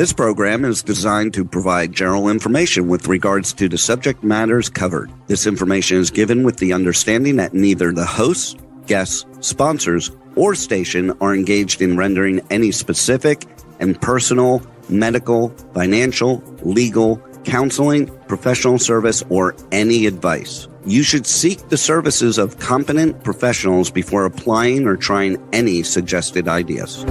This program is designed to provide general information with regards to the subject matters covered. This information is given with the understanding that neither the hosts, guests, sponsors, or station are engaged in rendering any specific and personal, medical, financial, legal, counseling, professional service, or any advice. You should seek the services of competent professionals before applying or trying any suggested ideas.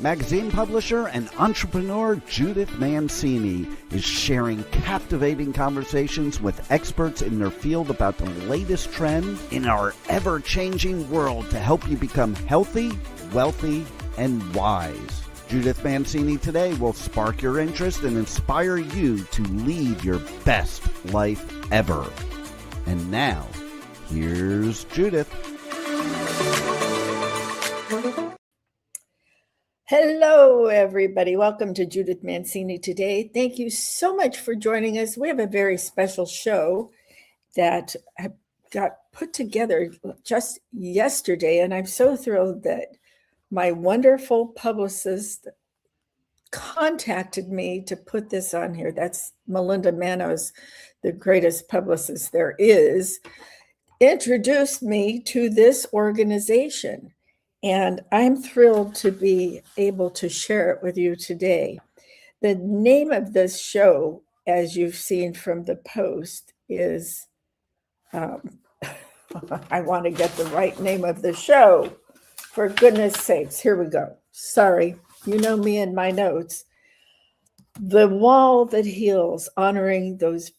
Magazine publisher and entrepreneur Judith Mancini is sharing captivating conversations with experts in their field about the latest trends in our ever-changing world to help you become healthy, wealthy, and wise. Judith Mancini today will spark your interest and inspire you to lead your best life ever. And now, here's Judith. Hello, everybody. Welcome to Judith Mancini today. Thank you so much for joining us. We have a very special show that got put together just yesterday, and I'm so thrilled that my wonderful publicist contacted me to put this on here. That's Melinda Manos, the greatest publicist there is, introduced me to this organization. And I'm thrilled to be able to share it with you today. The name of this show, as you've seen from the post, is, I want to get the right name of the show. For goodness sakes, here we go. Sorry, you know me and my notes. The Wall That Heals, honoring those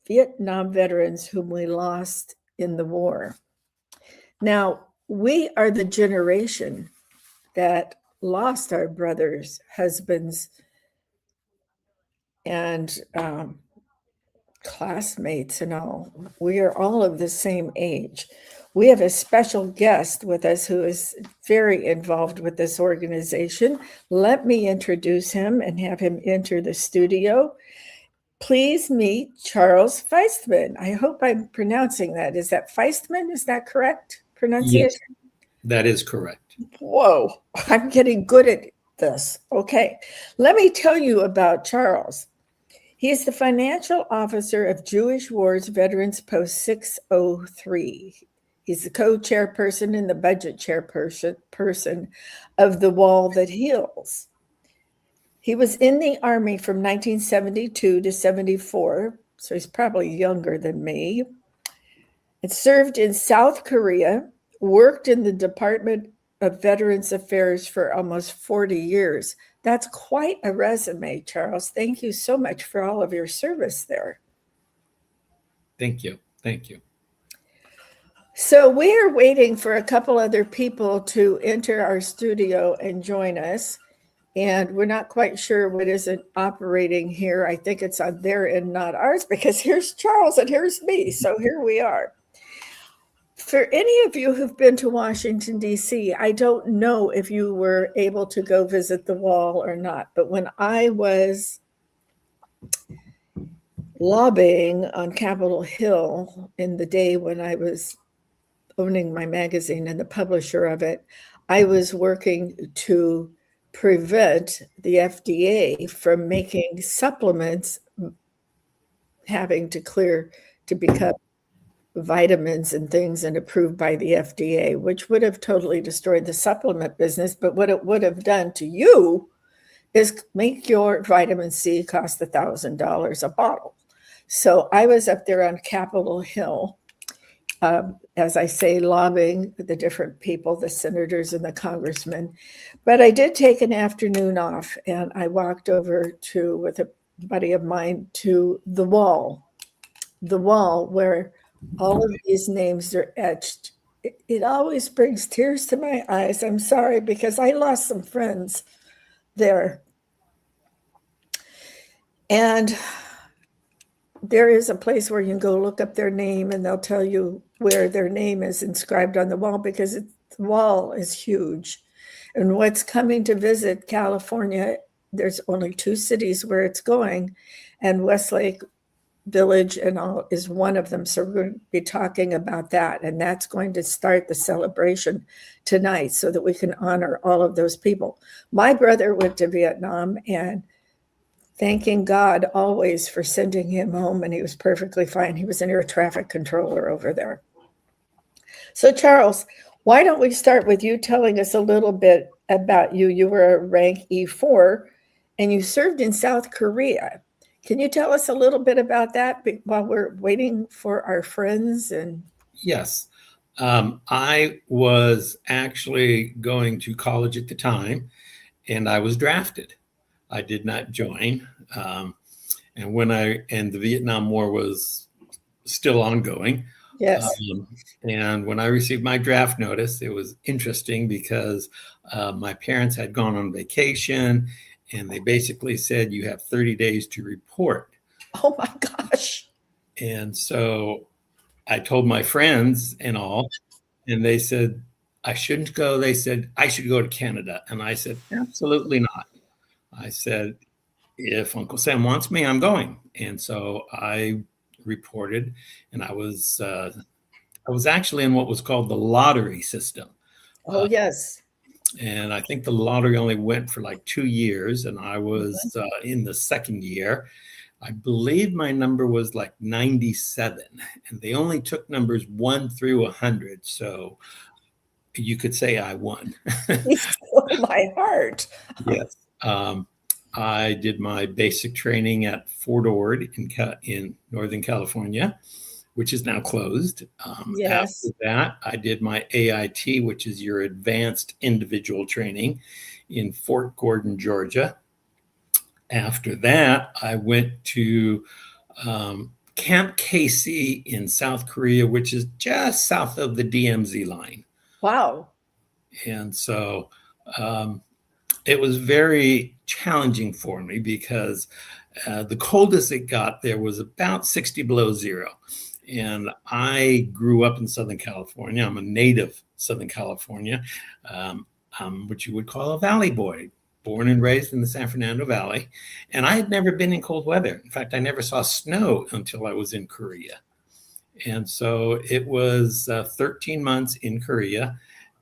Vietnam veterans whom we lost in the war. Now, we are the generation that lost our brothers, husbands, and classmates and all. We are all of the same age. We have a special guest with us who is very involved with this organization. Let me introduce him and have him enter the studio. Please meet Charles Feistman. I hope I'm pronouncing that. Is that Feistman? Is that correct pronunciation? Yes, that is correct. Whoa, I'm getting good at this. Okay, let me tell you about Charles. He is the financial officer of Jewish Wars Veterans Post 603. He's the co-chairperson and the budget chairperson of the Wall That Heals. He was in the Army from 1972 to 74, so he's probably younger than me, and served in South Korea, worked in the Department of Veterans Affairs for almost 40 years. That's quite a resume, Charles. Thank you so much for all of your service there. Thank you. Thank you. So we are waiting for a couple other people to enter our studio and join us. And we're not quite sure what isn't operating here. I think it's on their end, not ours, because here's Charles and here's me. So here we are. For any of you who've been to Washington, D.C., I don't know if you were able to go visit the wall or not. But when I was lobbying on Capitol Hill in the day when I was owning my magazine and the publisher of it, I was working to prevent the FDA from making supplements having to clear to become vitamins and things and approved by the FDA, which would have totally destroyed the supplement business. But what it would have done to you is make your vitamin C cost $1,000 a bottle. So I was up there on Capitol Hill, as I say, lobbying the different people, the senators and the congressmen. But I did take an afternoon off, and I walked over to, with a buddy of mine, to the wall where all of these names are etched. It always brings tears to my eyes. I'm sorry, because I lost some friends there. And there is a place where you can go look up their name, and they'll tell you where their name is inscribed on the wall, because the wall is huge. And what's coming to visit California, there's only 2 cities where it's going, and Westlake village and all is one of them. So we're going to be talking about that. And that's going to start the celebration tonight so that we can honor all of those people. My brother went to Vietnam, and thanking God always for sending him home, and he was perfectly fine. He was an air traffic controller over there. So Charles, why don't we start with you telling us a little bit about you? You were a rank E4 and you served in South Korea. Can you tell us a little bit about that while we're waiting for our friends? And Yes. I was actually going to college at the time, and I was drafted. I did not join. And the Vietnam War was still ongoing. yes. And when I received my draft notice, it was interesting because my parents had gone on vacation, and they basically said, you have 30 days to report. Oh my gosh. And so I told my friends and all, and they said, I shouldn't go. They said, I should go to Canada. And I said, absolutely not. I said, if Uncle Sam wants me, I'm going. And so I reported, and I was actually in what was called the lottery system. Oh, yes. And I think the lottery only went for like 2 years, and I was in the second year. I believe my number was like 97, and they only took numbers 1 through 100. So you could say I won. Oh, my heart. Yes. I did my basic training at Fort Ord in Northern California, which is now closed. Yes. After that, I did my AIT, which is your advanced individual training, in Fort Gordon, Georgia. After that, I went to Camp Casey in South Korea, which is just south of the DMZ line. Wow. And so it was very challenging for me because the coldest it got there was about 60 below zero. And I grew up in Southern California. I'm a native Southern California. I'm what you would call a valley boy, born and raised in the San Fernando Valley. And I had never been in cold weather. In fact, I never saw snow until I was in Korea. And so it was 13 months in Korea,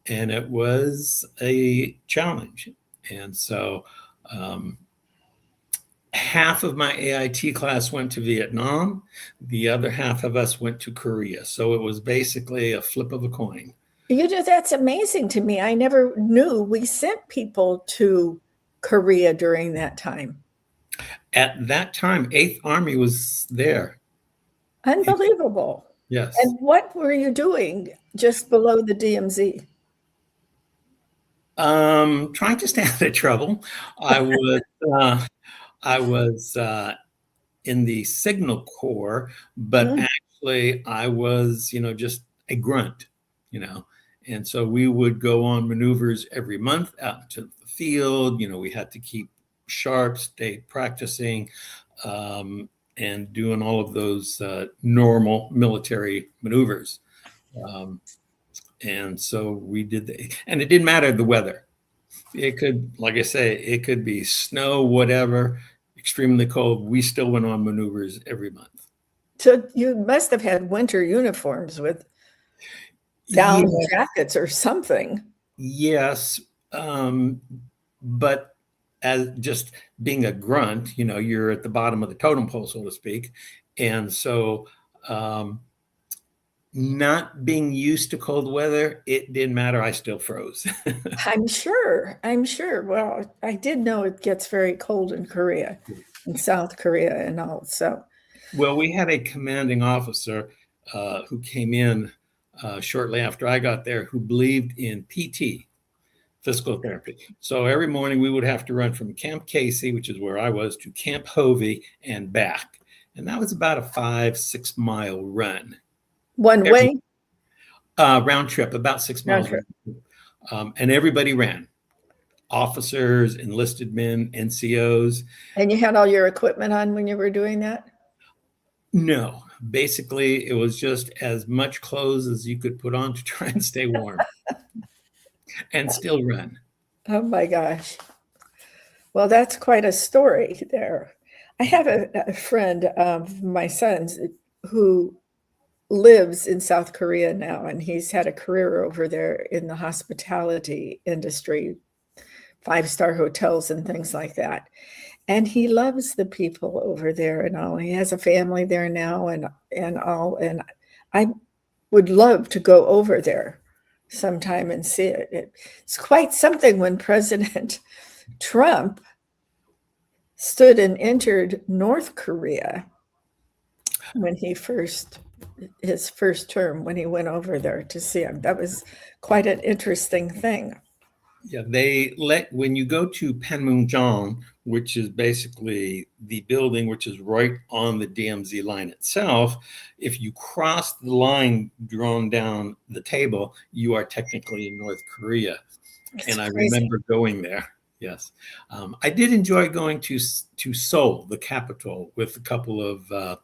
and it was a challenge. And so half of my AIT class went to Vietnam. The other half of us went to Korea. So it was basically a flip of a coin. That's amazing to me. I never knew we sent people to Korea during that time. At that time, 8th Army was there. Unbelievable. Yes. And what were you doing just below the DMZ? Trying to stay out of trouble. I was in the Signal Corps, but actually I was, just a grunt, and so we would go on maneuvers every month out to the field. We had to keep sharp, stay practicing, and doing all of those normal military maneuvers. And so we did and it didn't matter the weather. It could, like I say, it could be snow, whatever, extremely cold. We still went on maneuvers every month. So you must have had winter uniforms with down jackets or something. Yes. But as just being a grunt, you're at the bottom of the totem pole, so to speak. And so not being used to cold weather, it didn't matter. I still froze. I'm sure. Well, I did know it gets very cold in Korea, in South Korea and all. So, well, we had a commanding officer who came in shortly after I got there who believed in PT, physical therapy. So every morning we would have to run from Camp Casey, which is where I was, to Camp Hovey and back. And that was about a 5-6 mile run. One way? Round trip, about 6 miles. And everybody ran. Officers, enlisted men, NCOs. And you had all your equipment on when you were doing that? No. Basically, it was just as much clothes as you could put on to try and stay warm. And still run. Oh my gosh. Well, that's quite a story there. I have a friend of my son's who lives in South Korea now, and he's had a career over there in the hospitality industry, five-star hotels and things like that. And he loves the people over there and all. He has a family there now and all. And I would love to go over there sometime and see it. It's quite something when President Trump stood and entered North Korea when his first term, when he went over there to see him. That was quite an interesting thing. Yeah, when you go to Panmunjom, which is basically the building which is right on the DMZ line itself, if you cross the line drawn down the table, you are technically in North Korea. It's I crazy. remember going there. Yes. I did enjoy going to Seoul, the capital, with a couple of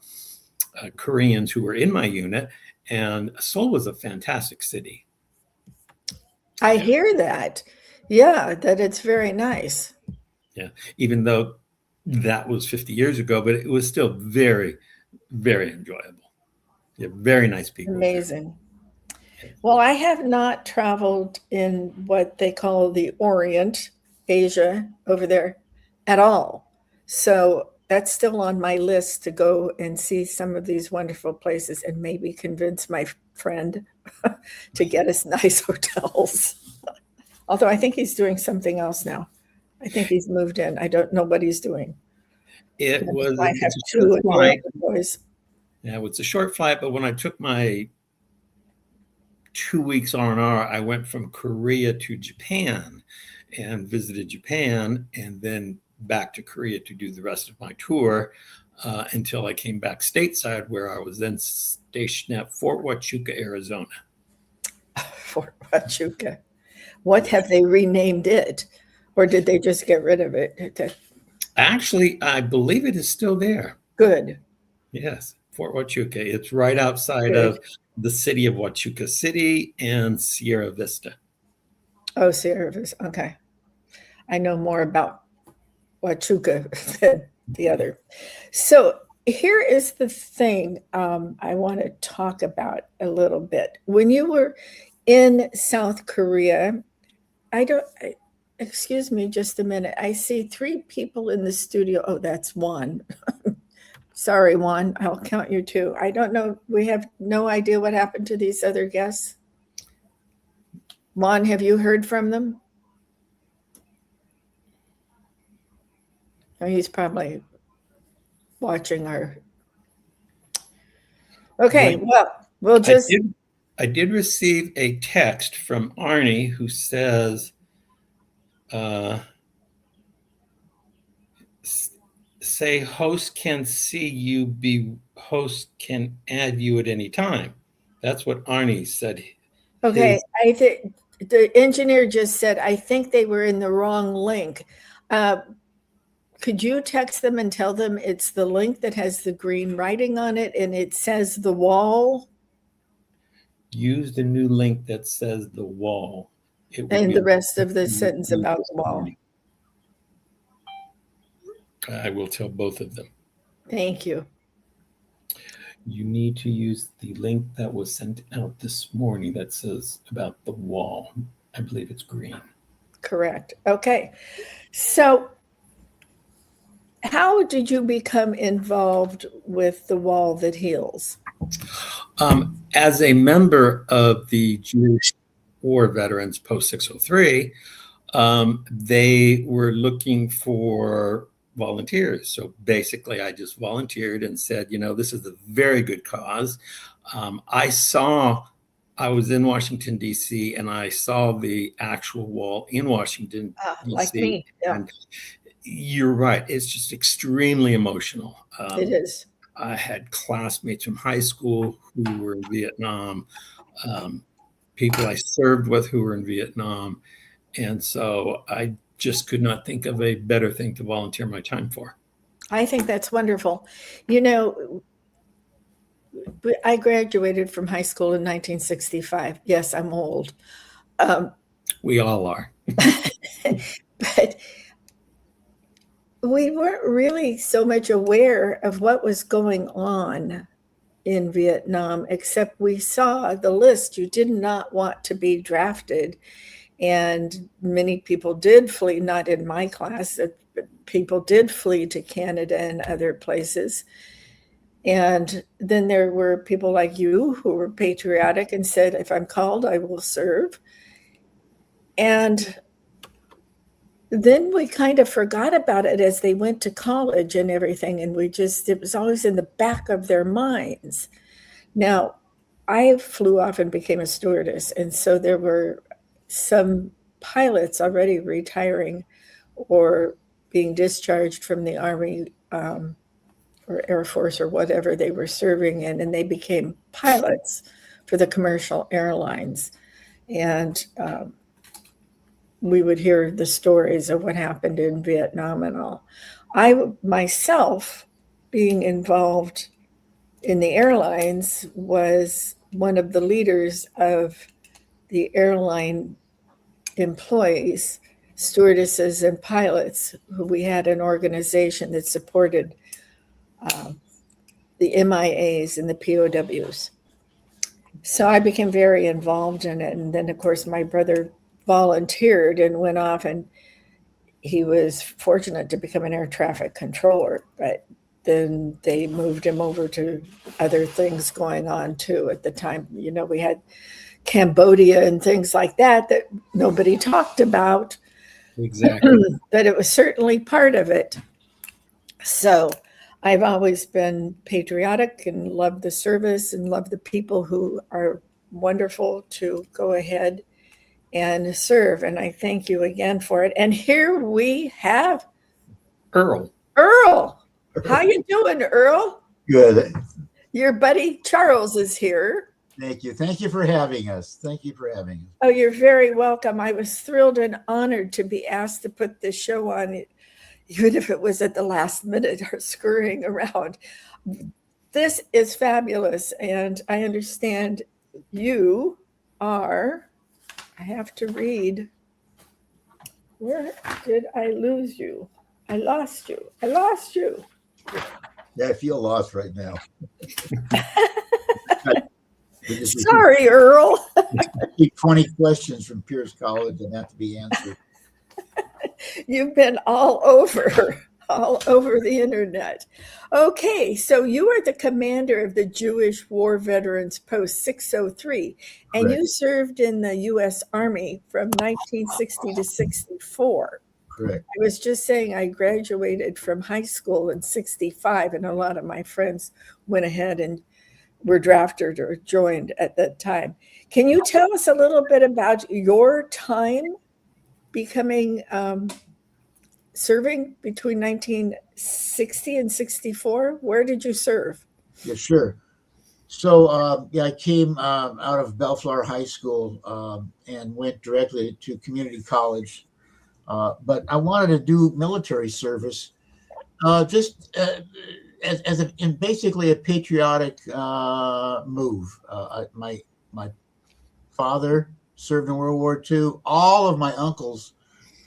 Koreans who were in my unit, and Seoul was a fantastic city. I hear that. Yeah, that it's very nice. Yeah, even though that was 50 years ago, but it was still very, very enjoyable. Yeah, very nice people. Amazing. Well, I have not traveled in what they call the Orient, Asia, over there at all. So that's still on my list to go and see some of these wonderful places and maybe convince my friend to get us nice hotels. Although I think he's doing something else now. I think he's moved in. I don't know what he's doing. It was I have it's a two short flight. boys. Yeah, it's a short flight, but when I took my 2 weeks R&R, I went from Korea to Japan and visited Japan, and then back to Korea to do the rest of my tour until I came back stateside, where I was then stationed at Fort Huachuca, Arizona. Fort Huachuca. What have they renamed it? Or did they just get rid of it? Actually, I believe it is still there. Good. Yes, Fort Huachuca. It's right outside of the city of Huachuca City and Sierra Vista. Oh, Sierra Vista. Okay. I know more about Huachuca than the other. So here is the thing I want to talk about a little bit. When you were in South Korea, excuse me just a minute. I see 3 people in the studio. Oh, that's Juan. Sorry, Juan. I'll count you 2. I don't know. We have no idea what happened to these other guests. Juan, have you heard from them? Oh, he's probably watching our. Okay, well, we'll just. I did receive a text from Arnie who says, say host can see you, be host can add you at any time. That's what Arnie said. Okay, I think the engineer just said, I think they were in the wrong link. Could you text them and tell them it's the link that has the green writing on it and it says the wall? Use the new link that says the wall. And the rest of the sentence about the wall. I will tell both of them. Thank you. You need to use the link that was sent out this morning that says about the wall. I believe it's green. Correct. Okay. So how did you become involved with the Wall That Heals? As a member of the Jewish War Veterans Post 603, they were looking for volunteers. So basically, I just volunteered and said, this is a very good cause. I was in Washington, D.C., and I saw the actual wall in Washington, D.C. Like me, yeah. And you're right. It's just extremely emotional. It is. I had classmates from high school who were in Vietnam, people I served with who were in Vietnam. And so I just could not think of a better thing to volunteer my time for. I think that's wonderful. I graduated from high school in 1965. Yes, I'm old. We all are. But We weren't really so much aware of what was going on in Vietnam, except we saw the list. You did not want to be drafted. And many people did flee, not in my class, but people did flee to Canada and other places. And then there were people like you who were patriotic and said, if I'm called, I will serve. And then we kind of forgot about it as they went to college and everything. And it was always in the back of their minds. Now, I flew off and became a stewardess. And so there were some pilots already retiring or being discharged from the Army or Air Force or whatever they were serving in, and they became pilots for the commercial airlines. And we would hear the stories of what happened in Vietnam and all. I myself, being involved in the airlines, was one of the leaders of the airline employees, stewardesses and pilots, who we had an organization that supported the MIAs and the POWs. So I became very involved in it. And then, of course, my brother volunteered and went off, and he was fortunate to become an air traffic controller. But then they moved him over to other things going on, too, at the time. You know, we had Cambodia and things like that nobody talked about. Exactly. But it was certainly part of it. So I've always been patriotic and loved the service and loved the people who are wonderful to go ahead and serve. And I thank you again for it. And here we have Earl. How you doing, Earl? Good. Your buddy Charles is here. Thank you. Thank you for having us. Thank you for having us. Oh, you're very welcome. I was thrilled and honored to be asked to put this show on, even if it was at the last minute or scurrying around. This is fabulous. And I understand you are, I have to read. Where did I lose you? I lost you. Yeah, I feel lost right now. Sorry, Earl. 20 questions from Pierce College that have to be answered. You've been all over the internet. Okay, so you are the commander of the Jewish War Veterans Post 603, and Correct. you served in the U.S. Army from 1960 to 64. Correct. I was just saying I graduated from high school in 65, and a lot of my friends went ahead and were drafted or joined at that time. Can you tell us a little bit about your time becoming serving between 1960 and 64? Where did you serve? Yeah, sure. So I came out of Bellflower High School and went directly to community college. But I wanted to do military service in basically a patriotic move. My father served in World War II. All of my uncles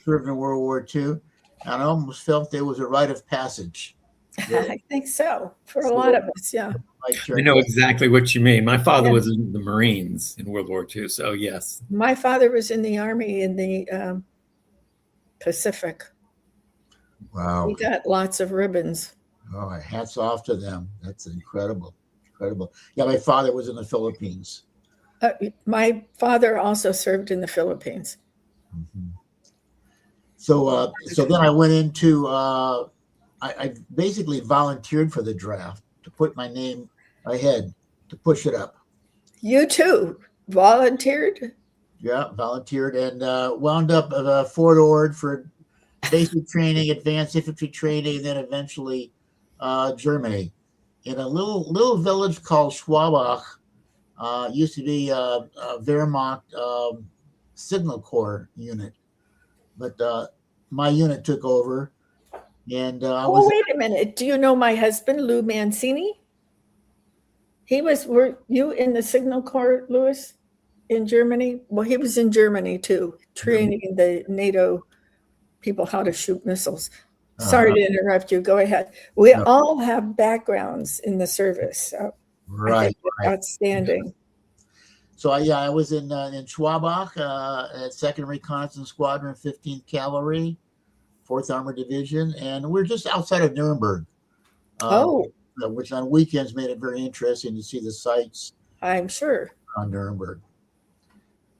served in World War II, and I almost felt there was a rite of passage. I think so, for a lot of us, yeah. I know exactly what you mean. My father was in the Marines in World War II, so yes. My father was in the Army in the Pacific. Wow. He got lots of ribbons. Oh, hats off to them. That's incredible. Yeah, my father was in the Philippines. My father also served in the Philippines. Mm-hmm. So then I went into, I basically volunteered for the draft to put my name ahead, to push it up. You too volunteered? Yeah, volunteered and wound up at Fort Ord for basic training, advanced infantry training, and then eventually Germany in a little village called Schwabach. Used to be a Wehrmacht Signal Corps unit, but my unit took over, and wait a minute. Do you know my husband, Lou Mancini? Were you in the Signal Corps, Louis, in Germany? Well, he was in Germany too, training the NATO people how to shoot missiles. Sorry to interrupt you. Go ahead. We all have backgrounds in the service. So I think it's outstanding. So I was in Schwabach at 2nd Reconnaissance Squadron, 15th Cavalry, 4th Armored Division, and we're just outside of Nuremberg. Which on weekends made it very interesting to see the sights. I'm sure. On Nuremberg.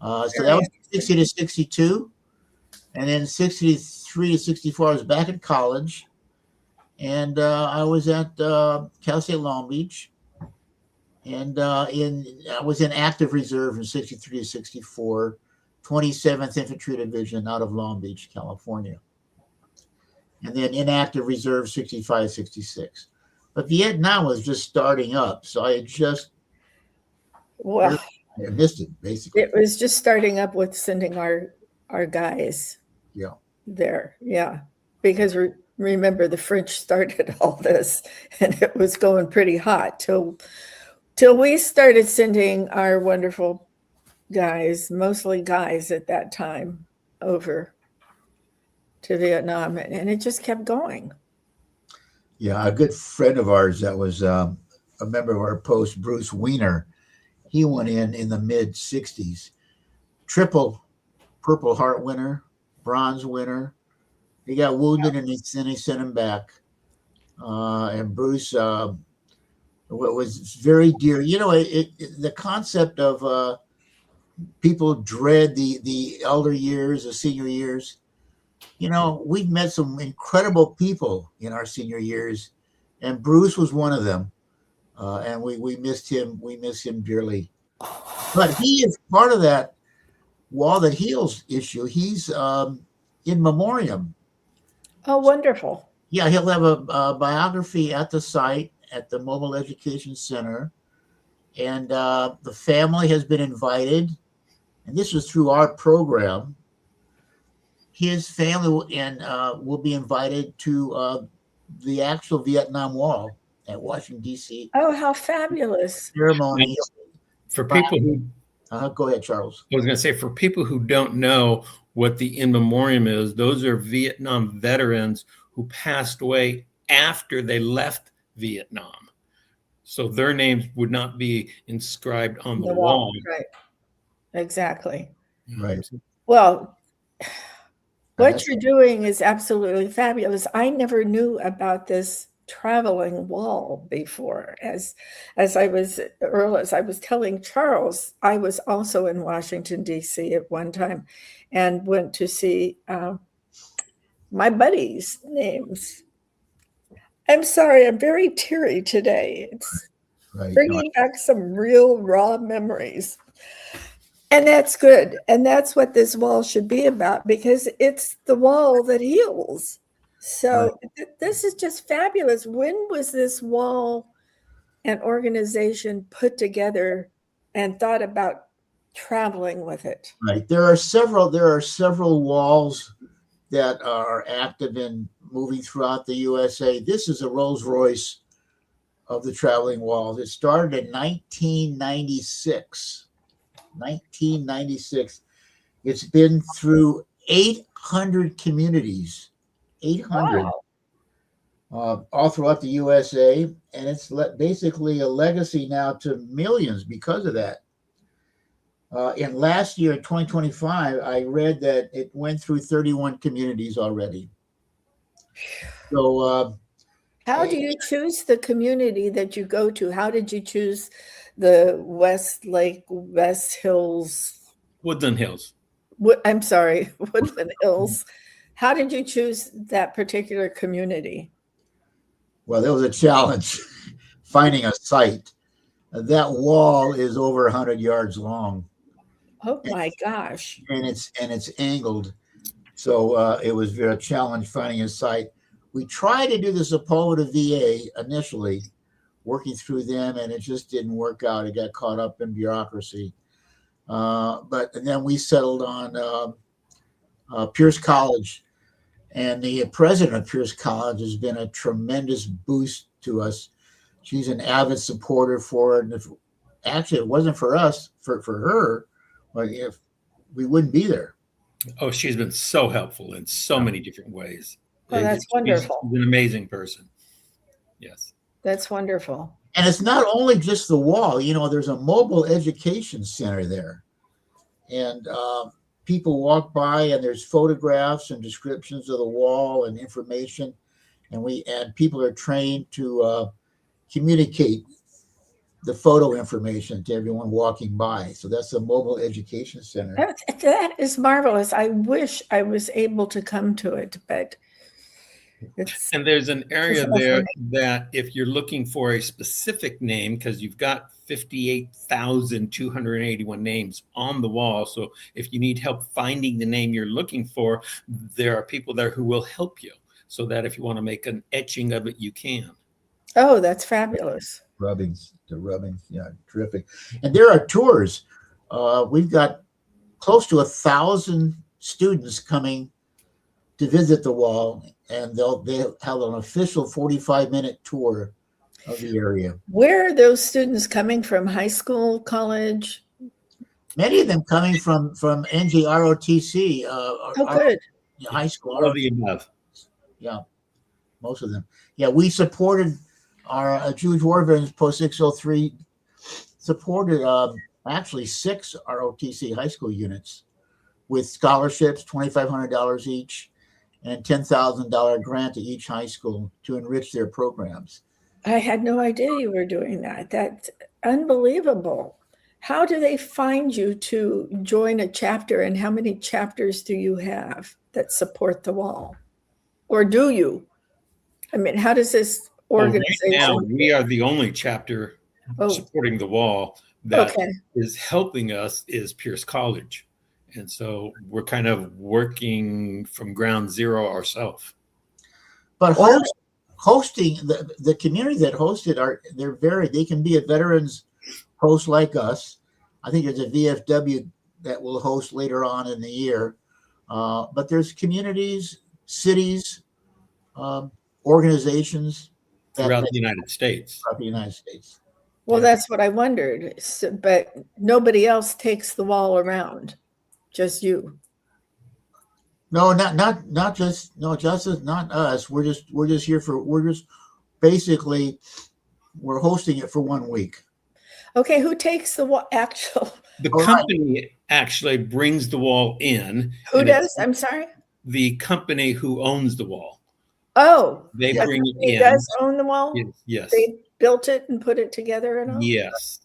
So that was 60 to 62. And then 63 to 64, I was back at college. And I was at Cal State Long Beach. And I was in active reserve from 63 to 64, 27th Infantry Division out of Long Beach, California. And then inactive reserve 65, 66. But Vietnam was just starting up. So I had just I missed it, basically. It was just starting up with sending our guys there. Yeah. Because remember, the French started all this and it was going pretty hot till we started sending our wonderful guys, mostly guys at that time, over to Vietnam. And it just kept going. Yeah, a good friend of ours that was a member of our post, Bruce Weiner, he went in the mid 60s, triple Purple Heart winner, bronze winner. He got wounded and then he sent him back. And Bruce, what was very dear, the concept of people dread the elder years, the senior years. We've met some incredible people in our senior years, and Bruce was one of them. And we missed him. We miss him dearly. But he is part of that Wall That Heals issue. He's in memoriam. Oh, wonderful. Yeah, he'll have a biography at the site at the Mobile Education Center. And the family has been invited. And this was through our program. His family will be invited to the actual Vietnam Wall at Washington, D.C. Oh, how fabulous. Ceremony. For people who... Go ahead, Charles. I was going to say, for people who don't know what the in memoriam is, those are Vietnam veterans who passed away after they left Vietnam. So their names would not be inscribed on the wall. Right. Exactly. Right. Well, what you're doing is absolutely fabulous. I never knew about this traveling wall before. As I was telling Charles, I was also in Washington, D.C. at one time and went to see my buddies' names. I'm sorry, I'm very teary today. It's bringing back some real raw memories. And that's good. And that's what this wall should be about, because it's the wall that heals. So this is just fabulous. When was this wall and organization put together and thought about traveling with it? Right. There are several walls that are active in moving throughout the USA. This is a Rolls Royce of the traveling walls. It started in 1996. 1996. It's been through 800 communities, 800, all throughout the USA, and it's basically a legacy now to millions because of that. In last year, 2025, I read that it went through 31 communities already. So, how do you choose the community that you go to? How did you choose the West Hills? Woodland Hills. Woodland Hills. How did you choose that particular community? Well, there was a challenge finding a site. That wall is over 100 yards long. Oh my gosh! And it's angled, so it was a challenge finding a site. We tried to do the Sepulveda VA initially, working through them, and it just didn't work out. It got caught up in bureaucracy. And then we settled on Pierce College, and the president of Pierce College has been a tremendous boost to us. She's an avid supporter for it. And if actually it wasn't for us, for her, like we wouldn't be there. Oh, she's been so helpful in so many different ways. Well, that's wonderful. She's an amazing person. Yes. That's wonderful. And it's not only just the wall. There's a mobile education center there, and people walk by, and there's photographs and descriptions of the wall and information, and people are trained to communicate the photo information to everyone walking by. So that's a mobile education center. That is marvelous. I wish I was able to come to it, but and there's an area there that if you're looking for a specific name, because you've got 58,281 names on the wall. So if you need help finding the name you're looking for, there are people there who will help you, so that if you want to make an etching of it, you can. Oh, that's fabulous. The rubbings, yeah, terrific. And there are tours. We've got close to 1,000 students coming to visit the wall, and they'll have an official 45-minute tour of the area. Where are those students coming from? High school, college? Many of them coming from NJROTC. Good. High school. All of the above. Yeah, most of them. Yeah, we supported our Jewish War Veterans Post 603, supported actually 6 ROTC high school units with scholarships, $2,500 each, and $10,000 grant to each high school to enrich their programs. I had no idea you were doing that. That's unbelievable. How do they find you to join a chapter, and how many chapters do you have that support the wall? Or do you? I mean, how does this organization? Right now, we are the only chapter supporting the wall that is helping us is Pierce College. And so we're kind of working from ground zero ourselves. But hosting the community that hosted they can be a veterans host like us. I think there's a VFW that will host later on in the year. But there's communities, cities, organizations throughout the United States. Well, that's what I wondered. But nobody else takes the wall around, just you. No, not us. We're just here we're hosting it for 1 week. Okay, who takes the actual? The company actually brings the wall in. Who does? I'm sorry. The company who owns the wall. Oh, they bring it in. He does own the wall? Yes. They built it and put it together and all? Yes.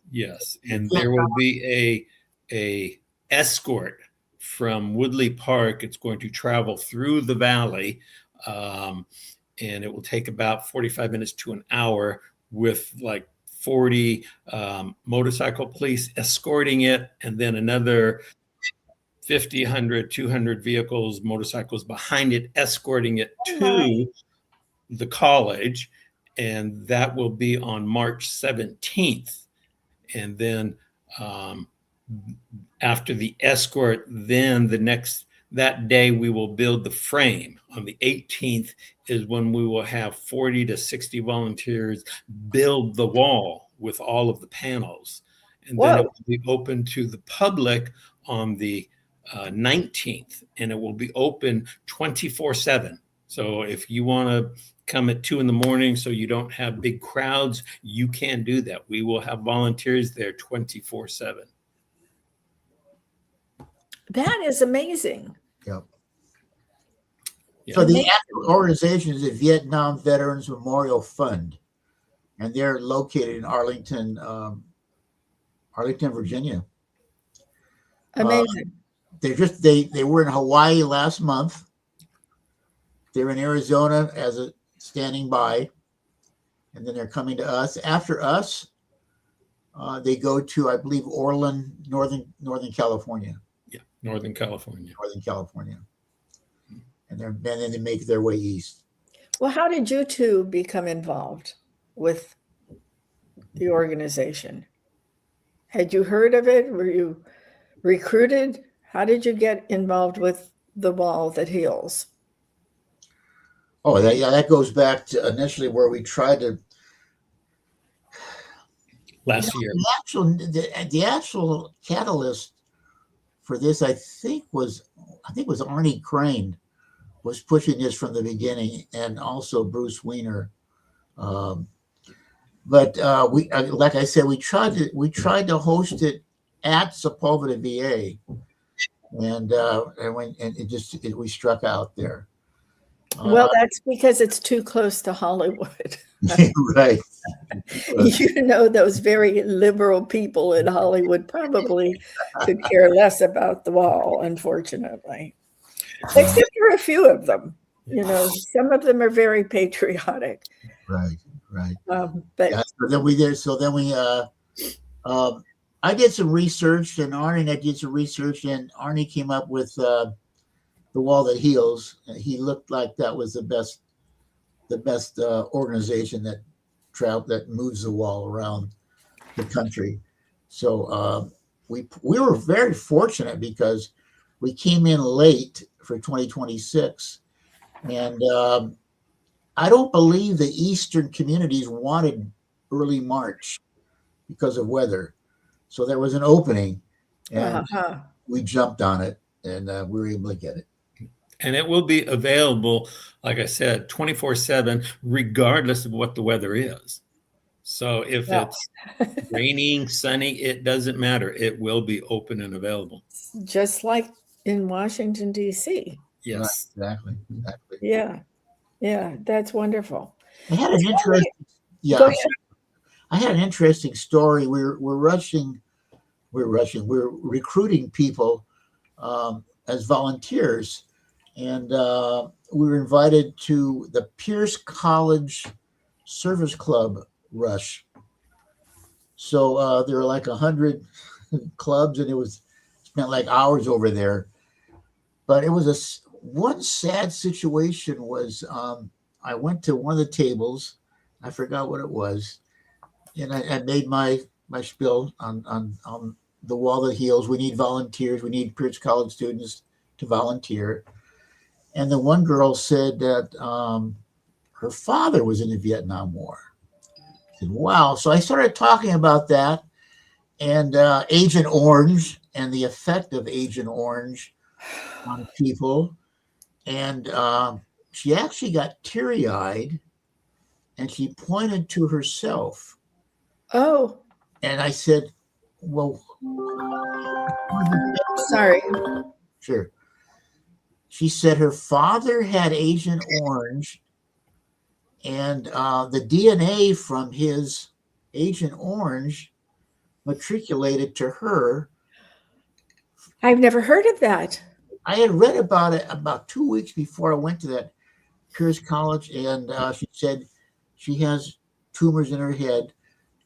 And there will be a escort from Woodley Park. It's going to travel through the valley, and it will take about 45 minutes to an hour with like 40 motorcycle police escorting it, and then another 50, 100, 200 vehicles, motorcycles behind it, escorting it to the college. And that will be on March 17th. And then after the escort, then that day we will build the frame. On the 18th is when we will have 40 to 60 volunteers build the wall with all of the panels. And then it will be open to the public on the 19th, and it will be open 24/7. So if you want to come at 2 a.m. so you don't have big crowds, you can do that. We will have volunteers there 24/7. That is amazing. Yep. So the actual organization is the Vietnam Veterans Memorial Fund, and they're located in Arlington, Virginia. Amazing. They were in Hawaii last month. They're in Arizona as a standing by, and then they're coming to us. After us, they go to, I believe, Orland, Northern California. Yeah, Northern California. And then they make their way east. Well, how did you two become involved with the organization? Had you heard of it? Were you recruited? How did you get involved with the Wall That Heals? Oh, that goes back to initially where we tried to. Last year. The actual catalyst for this, I think was Arnie Crane was pushing this from the beginning, and also Bruce Weiner. But we, like I said, we tried to host it at Sepulveda, VA, and we struck out there. Well, that's because it's too close to Hollywood. Right. You know, those very liberal people in Hollywood probably could care less about the wall, unfortunately. Except for a few of them. You know, some of them are very patriotic. Right. But yeah, I did some research, and Arnie and I did some research, and Arnie came up with the Wall That Heals. He looked like that was the best organization that moves the wall around the country. So we were very fortunate because we came in late for 2026, and I don't believe the Eastern communities wanted early March because of weather. So there was an opening, and we jumped on it, and we were able to get it. And it will be available, like I said, 24/7, regardless of what the weather is. So if it's raining, sunny, it doesn't matter. It will be open and available. Just like in Washington, D.C. Yes. Right, exactly. Yeah, that's wonderful. I had an interesting story. We're recruiting people as volunteers, and we were invited to the Pierce College Service Club rush. So there were like 100 clubs, and spent like hours over there. But it was one sad situation was I went to one of the tables. I forgot what it was, and I made my spiel on the Wall That Heals. We need volunteers. We need Pierce College students to volunteer. And the one girl said that her father was in the Vietnam War. I said, wow. So I started talking about that and Agent Orange and the effect of Agent Orange on people. And she actually got teary-eyed, and she pointed to herself. Oh. And I said, well, sorry. Sure. She said her father had Agent Orange, and the DNA from his Agent Orange matriculated to her. I've never heard of that. I had read about it about 2 weeks before I went to that Pierce College, and she said she has tumors in her head,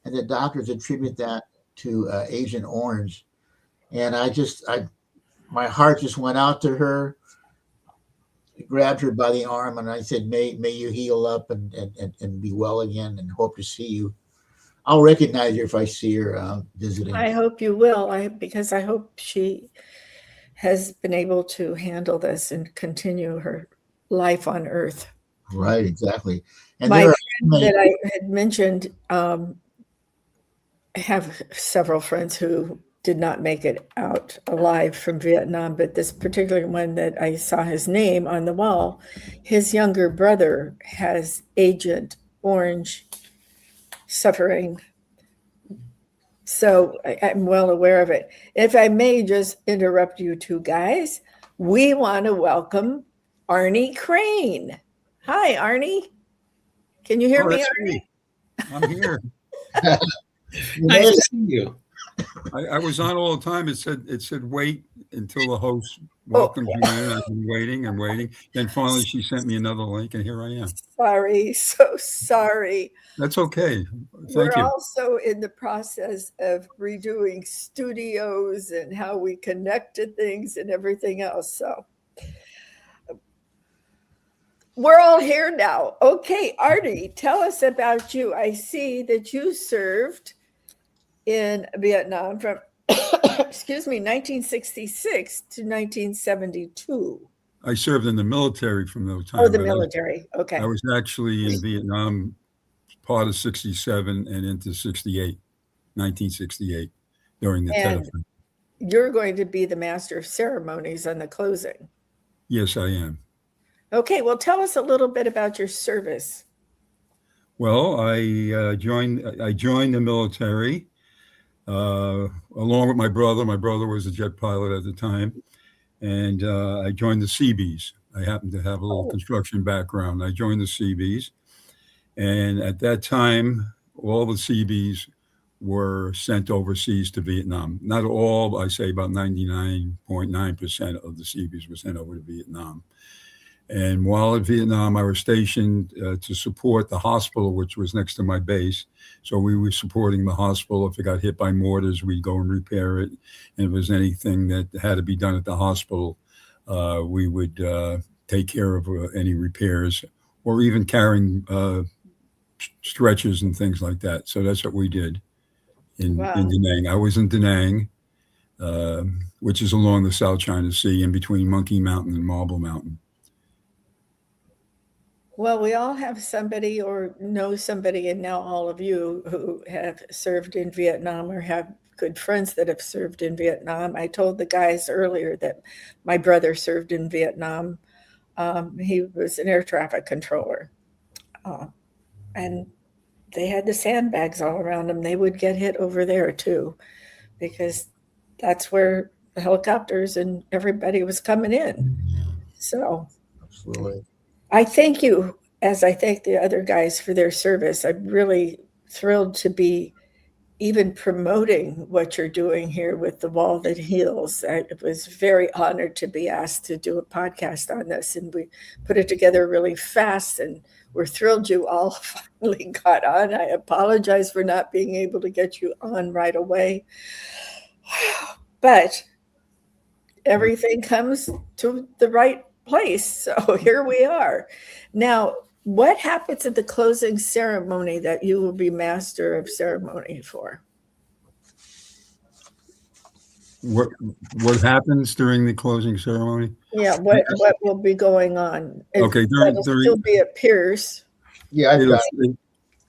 and the doctors attribute that to Agent Orange. And my heart just went out to her. I grabbed her by the arm, and I said, may you heal up and be well again, and hope to see you. I'll recognize her if I see her visiting. I hope you will, because I hope she has been able to handle this and continue her life on Earth. Right, exactly. And my friend that I had mentioned, I have several friends who did not make it out alive from Vietnam, but this particular one that I saw his name on the wall, his younger brother has Agent Orange suffering. So I'm well aware of it. If I may just interrupt you two guys, we want to welcome Arnie Crane. Hi, Arnie. Can you hear me, Arnie? I'm here. Nice to see you. I was on all the time. It said wait until the host welcomes you in. I've been waiting and waiting. Then finally she sent me another link, and here I am. Sorry, so sorry. That's okay. We're Thank you. also in the process of redoing studios and how we connect to things and everything else. So we're all here now. Okay, Arnie, tell us about you. I see that you served in Vietnam from, 1966 to 1972. I served in the military from those times. Oh, the military. Okay. I was actually in Vietnam part of 67 and into 1968, during the Tet Offensive. You're going to be the master of ceremonies on the closing. Yes, I am. Okay, well, tell us a little bit about your service. Well, I joined the military along with my brother. My brother was a jet pilot at the time, and I joined the Seabees. I happened to have a little construction background. I joined the Seabees, and at that time, all the Seabees were sent overseas to Vietnam. Not all, I say about 99.9% of the Seabees were sent over to Vietnam. And while at Vietnam, I was stationed to support the hospital, which was next to my base. So we were supporting the hospital. If it got hit by mortars, we'd go and repair it. And if there was anything that had to be done at the hospital, we would take care of any repairs, or even carrying stretchers and things like that. So that's what we did in Da Nang. I was in Da Nang, which is along the South China Sea, in between Monkey Mountain and Marble Mountain. Well, we all have somebody or know somebody, and now all of you who have served in Vietnam or have good friends that have served in Vietnam. I told the guys earlier that my brother served in Vietnam. He was an air traffic controller. And they had the sandbags all around them. They would get hit over there too, because that's where the helicopters and everybody was coming in. So Absolutely. I thank you, as I thank the other guys, for their service. I'm really thrilled to be even promoting what you're doing here with The Wall That Heals. I was very honored to be asked to do a podcast on this, and we put it together really fast, and we're thrilled you all finally got on. I apologize for not being able to get you on right away, but everything comes to the right place. So here we are. Now, what happens at the closing ceremony that you will be master of ceremony for? What happens during the closing ceremony? Yeah, what will be going on? Okay, It'll still be at Pierce. Yeah, you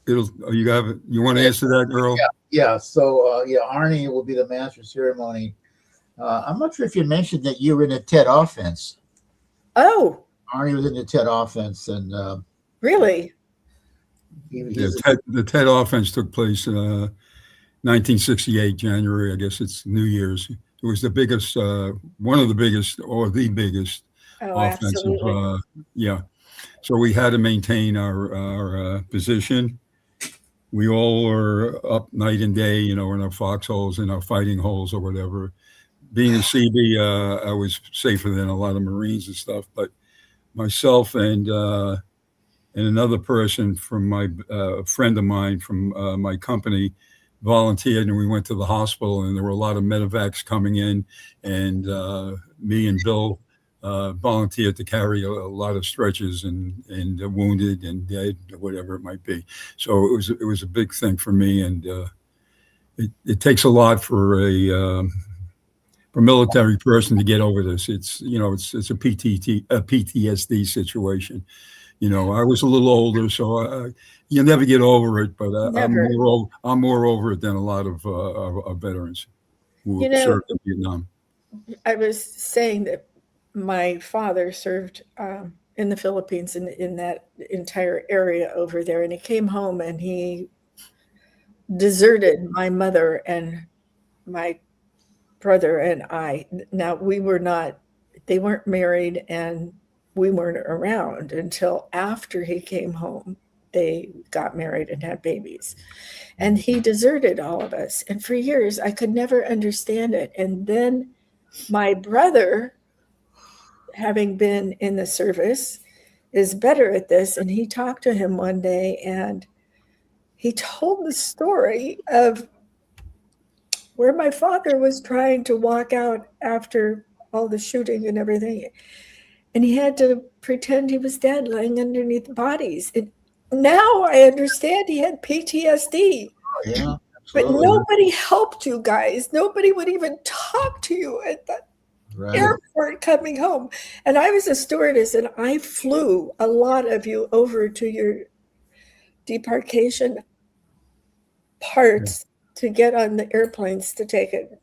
want to answer that, Earl? Yeah. So Arnie will be the master of ceremony. I'm not sure if you mentioned that you were in the TED offense. Oh, Arnie was in the TED offense, and really? The TED offense took place 1968 January. I guess it's New Year's. It was the biggest, one of the biggest, or the biggest offensive. So we had to maintain our position. We all were up night and day, in our foxholes, in our fighting holes, or whatever. Being a CB, I was safer than a lot of Marines and stuff. But myself and another person from a friend of mine from my company volunteered, and we went to the hospital, and there were a lot of medevacs coming in, and me and Bill volunteered to carry a lot of stretchers and wounded and dead, whatever it might be. So it was a big thing for me, and it takes a lot for a military person to get over this. It's it's a PTSD situation. I was a little older, so you never get over it. But I'm more over it than a lot of veterans who served in Vietnam. I was saying that my father served in the Philippines, in that entire area over there, and he came home and he deserted my mother and my brother and I. Now, they weren't married, and we weren't around until after he came home. They got married and had babies, and he deserted all of us. And for years, I could never understand it. And then my brother, having been in the service, is better at this. And he talked to him one day, and he told the story of where my father was trying to walk out after all the shooting and everything. And he had to pretend he was dead, laying underneath bodies. And now I understand he had PTSD. Yeah, but nobody helped you guys. Nobody would even talk to you at the airport coming home. And I was a stewardess, and I flew a lot of you over to your debarkation parts to get on the airplanes to take it.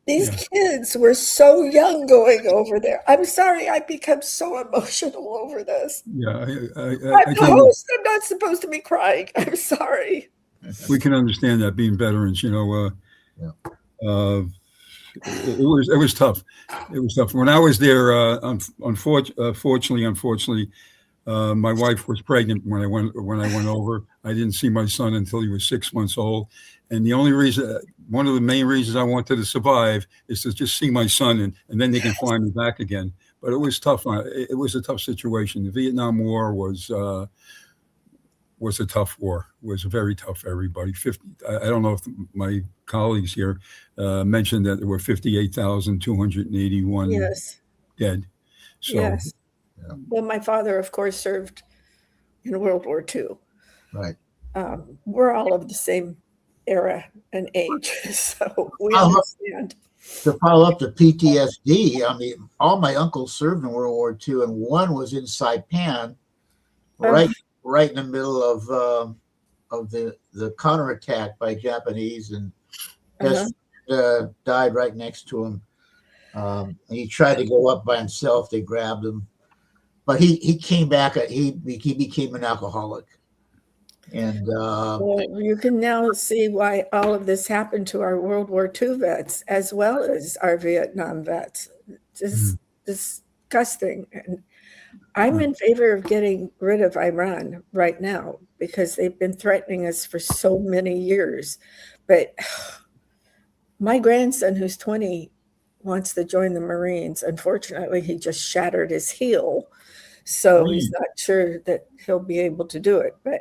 These kids were so young going over there. I'm sorry, I become so emotional over this. Yeah, I'm the host. I'm not supposed to be crying. I'm sorry. We can understand that, being veterans, it was tough. It was tough. When I was there, unfortunately, my wife was pregnant when I went over. I didn't see my son until he was 6 months old. And one of the main reasons I wanted to survive is to just see my son, and then they can fly me back again. But it was tough. It was a tough situation. The Vietnam War was a tough war. It was very tough for everybody. I don't know if my colleagues here mentioned that there were 58,281 dead. So, yes. Yeah. Well, my father, of course, served in World War II. Right. We're all of the same era and age, so we understand. To follow up the PTSD, I mean, all my uncles served in World War II, and one was in Saipan, right in the middle of the counterattack by Japanese, and just died right next to him. He tried to go up by himself. They grabbed him, but he came back. He became an alcoholic. And well, you can now see why all of this happened to our World War II vets as well as our Vietnam vets. Just disgusting. And I'm in favor of getting rid of Iran right now because they've been threatening us for so many years. But my grandson, who's 20, wants to join the Marines. Unfortunately, he just shattered his heel, so he's not sure that he'll be able to do it. But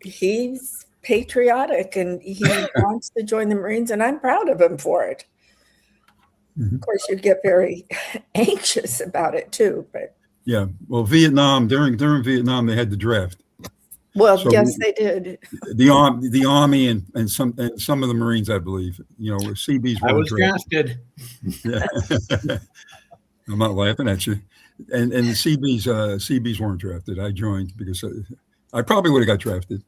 he's patriotic and he wants to join the Marines, and I'm proud of him for it. Mm-hmm. Of course, you get very anxious about it too, but yeah. Well, Vietnam, during Vietnam, they had the draft. Well, so yes, they did. The Army and some of the Marines, I believe. Seabees were drafted. Yeah. I'm not laughing at you. And the Seabees weren't drafted. I joined because I probably would have got drafted.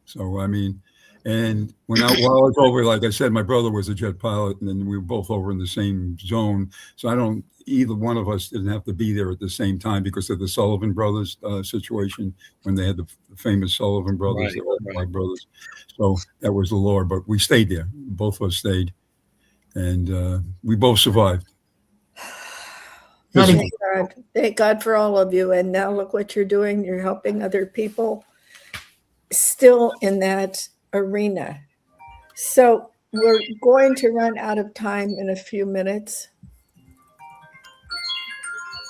So, I mean, and while I was over, like I said, my brother was a jet pilot, and then we were both over in the same zone. So either one of us didn't have to be there at the same time because of the Sullivan brothers situation when they had the famous Sullivan brothers, my brothers. So that was the law, but we stayed there. Both of us stayed, and we both survived. Thank God for all of you. And now look what you're doing. You're helping other people still in that arena. So we're going to run out of time in a few minutes.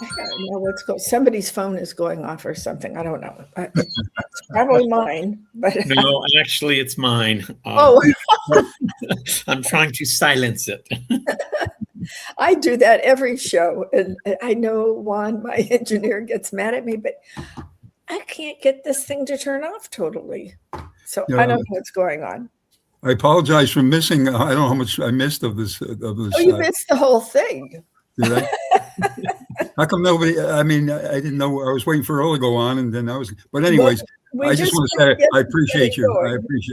I don't know what's going. Somebody's phone is going off or something. I don't know. It's probably mine. But no, actually, it's mine. I'm trying to silence it. I do that every show, and I know Juan, my engineer, gets mad at me, but I can't get this thing to turn off totally. So I don't know what's going on. I apologize for missing. I don't know how much I missed of this. Oh, you missed the whole thing. Did I? How come nobody? I mean, I didn't know. I was waiting for Earl to go on, and then I was. But anyways, I just want to say I appreciate you.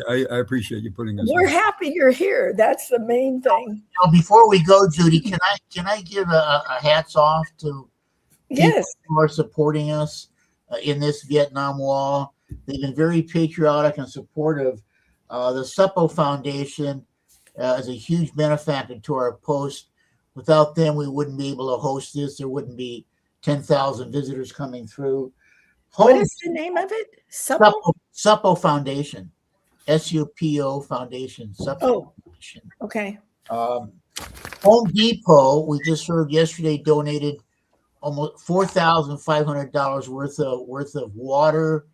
I appreciate you putting us. We're happy you're here. That's the main thing. Now, before we go, Judy, can I give a hats off to people who are supporting us in this Vietnam War? They've been very patriotic and supportive. The Suppo Foundation is a huge benefactor to our post. Without them, we wouldn't be able to host this. There wouldn't be 10,000 visitors coming through. What is the name of it? Suppo Foundation. SUPO Foundation. Suppo Foundation. Okay. Home Depot, we just heard yesterday, donated almost $4,500 worth of water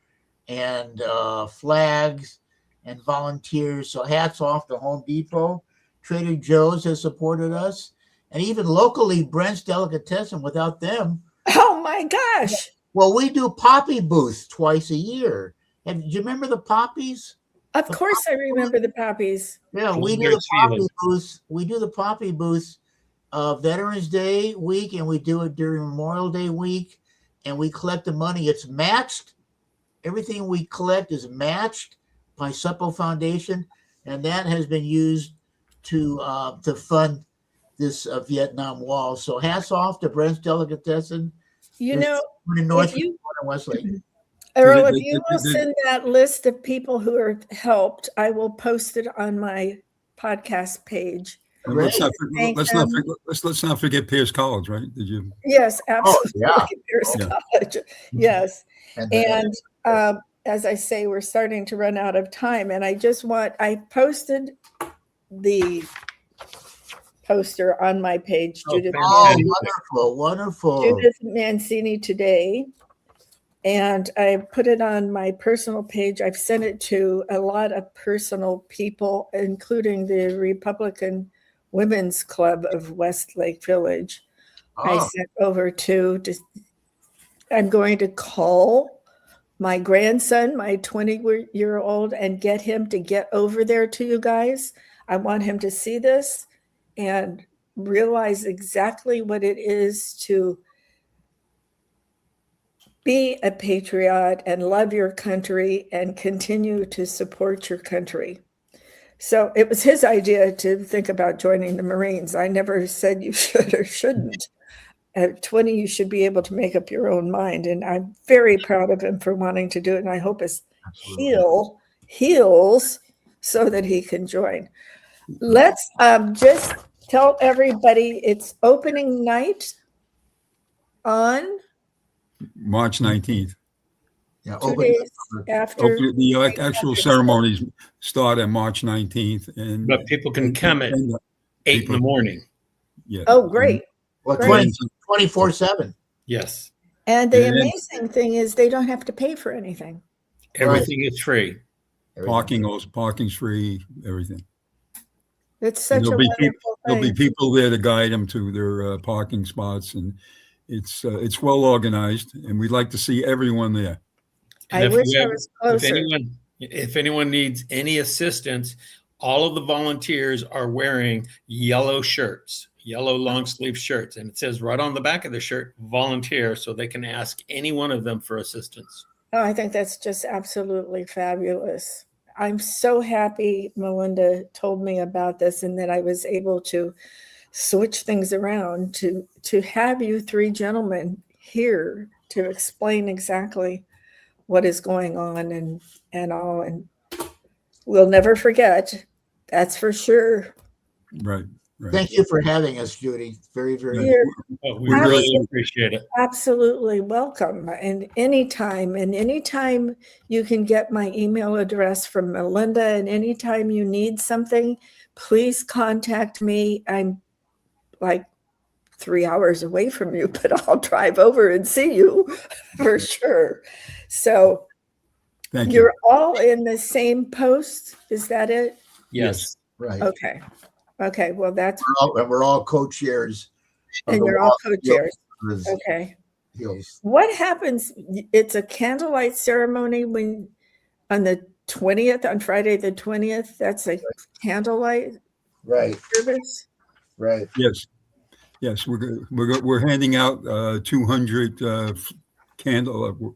and flags and volunteers. So hats off to Home Depot. Trader Joe's has supported us. And even locally, Brent's Delicatessen, without them. Oh, my gosh. Well, we do poppy booths twice a year. Do you remember the poppies? Of course I remember the poppies. Yeah, we do the poppy booths. We do the poppy booths Veterans Day week, and we do it during Memorial Day week, and we collect the money. It's matched. Everything we collect is matched by Suppo Foundation, and that has been used to fund this Vietnam Wall. So hats off to Brent's Delicatessen. You know, in North if you, Westlake. Earl, if you will send that list of people who are helped, I will post it on my podcast page. Let's not forget Pierce College, right? Did you? Yes, absolutely. Oh, yeah. Pierce College. Yes. And as I say, we're starting to run out of time. And I posted the poster on my page, Judith wonderful. Judith Mancini today. And I put it on my personal page. I've sent it to a lot of personal people, including the Republican Women's Club of Westlake Village. I sent over I'm going to call my grandson, my 20-year-old, and get him to get over there to you guys. I want him to see this and realize exactly what it is to be a patriot and love your country and continue to support your country. So it was his idea to think about joining the Marines. I never said you should or shouldn't. At 20, you should be able to make up your own mind. And I'm very proud of him for wanting to do it. And I hope his heel heals so that he can join. Let's just tell everybody it's opening night on March 19th. Yeah, 2 days after. The actual ceremonies start on March 19th. But people can come at 8 in the morning. Yeah. Oh, great. Well, 24/7. Yes. And the amazing thing is they don't have to pay for anything. Everything is free. Parking's free, everything. It's such a wonderful thing. There'll be people there to guide them to their parking spots, and it's well organized, and we'd like to see everyone there. I wish I was closer. If anyone needs any assistance, all of the volunteers are wearing yellow shirts, yellow long sleeve shirts, and it says right on the back of the shirt, volunteer, so they can ask any one of them for assistance. Oh, I think that's just absolutely fabulous. I'm so happy Melinda told me about this and that I was able to switch things around to have you three gentlemen here to explain exactly what is going on and all. And we'll never forget. That's for sure. Right. Thank you for having us, Judy. Very, very. We really appreciate it. Absolutely welcome. And anytime you can get my email address from Melinda, and anytime you need something, please contact me. I'm like 3 hours away from you, but I'll drive over and see you for sure. So you're all in the same post. Is that it? Yes. Right. Okay. Well, we're all co-chairs. And you're all co-chairs. Okay. What happens? It's a candlelight ceremony on the 20th, on Friday the 20th. That's a candlelight service. Right. Yes. We're handing out 200 candle,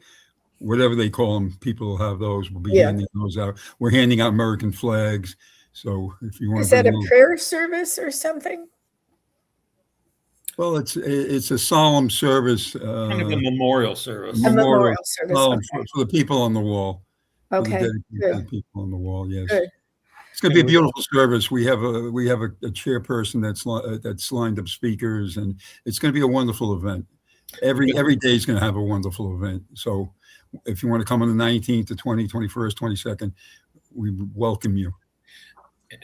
whatever they call them. People have those. We'll be handing those out. We're handing out American flags. So if you want, is that a prayer service or something? Well, it's a solemn service, kind of a memorial service. A memorial service for the people on the wall. Okay, good. People on the wall. Yes, good. It's going to be a beautiful service. We have a chairperson that's lined up speakers, and it's going to be a wonderful event. Every day is going to have a wonderful event. So if you want to come on the 19th, the 20th, 21st, 22nd, we welcome you.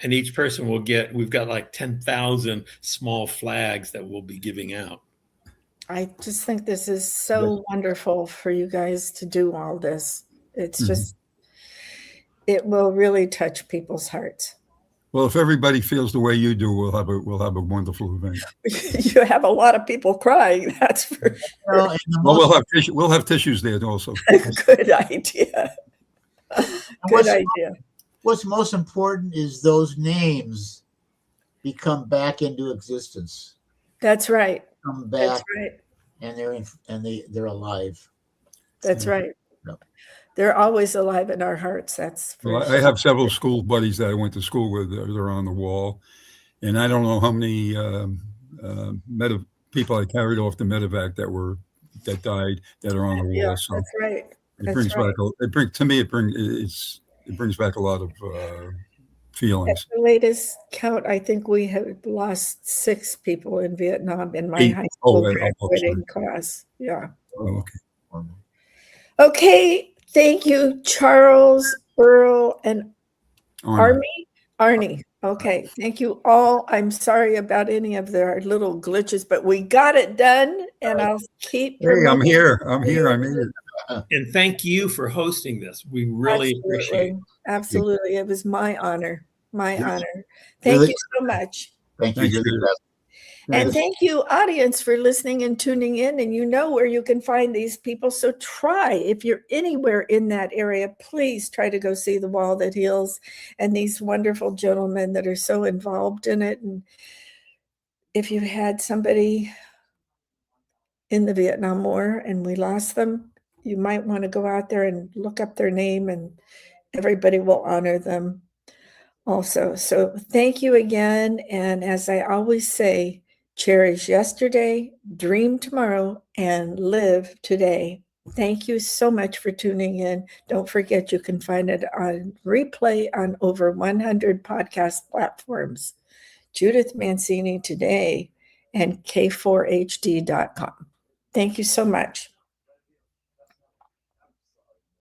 And each person we've got like 10,000 small flags that we'll be giving out. I just think this is so wonderful for you guys to do all this. It's just, it will really touch people's hearts. Well, if everybody feels the way you do, we'll have a wonderful event. You have a lot of people crying, that's for sure. Well, we'll have tissues there also. Good idea. Good idea. What's most important is those names become back into existence. That's right. Come back. That's right. And they're alive. That's right. Yep. They're always alive in our hearts. That's for sure. I have several school buddies that I went to school with. They're on the wall, And I don't know how many people I carried off the medevac that died that are on the wall. Yeah, So that's right. it brings back back a lot of feelings. At the latest count, I think we have lost 6 people in Vietnam in my high school graduating class. Yeah. Oh, okay. Okay. Thank you, Charles, Earl, and Arnie. Okay. Thank you all. I'm sorry about any of their little glitches, but we got it done, and I'll keep. Hey, I'm here. I made it. And thank you for hosting this. We really appreciate it. Absolutely. It was my honor. My honor. Thank you so much. Thank you. And thank you, audience, for listening and tuning in. And you know where you can find these people. So try, if you're anywhere in that area, please try to go see The Wall That Heals and these wonderful gentlemen that are so involved in it. And if you had somebody in the Vietnam War and we lost them, you might want to go out there and look up their name, and everybody will honor them also. So thank you again. And as I always say, cherish yesterday, dream tomorrow, and live today. Thank you so much for tuning in. Don't forget, you can find it on replay on over 100 podcast platforms. Judith Mancini Today and K4HD.com. Thank you so much.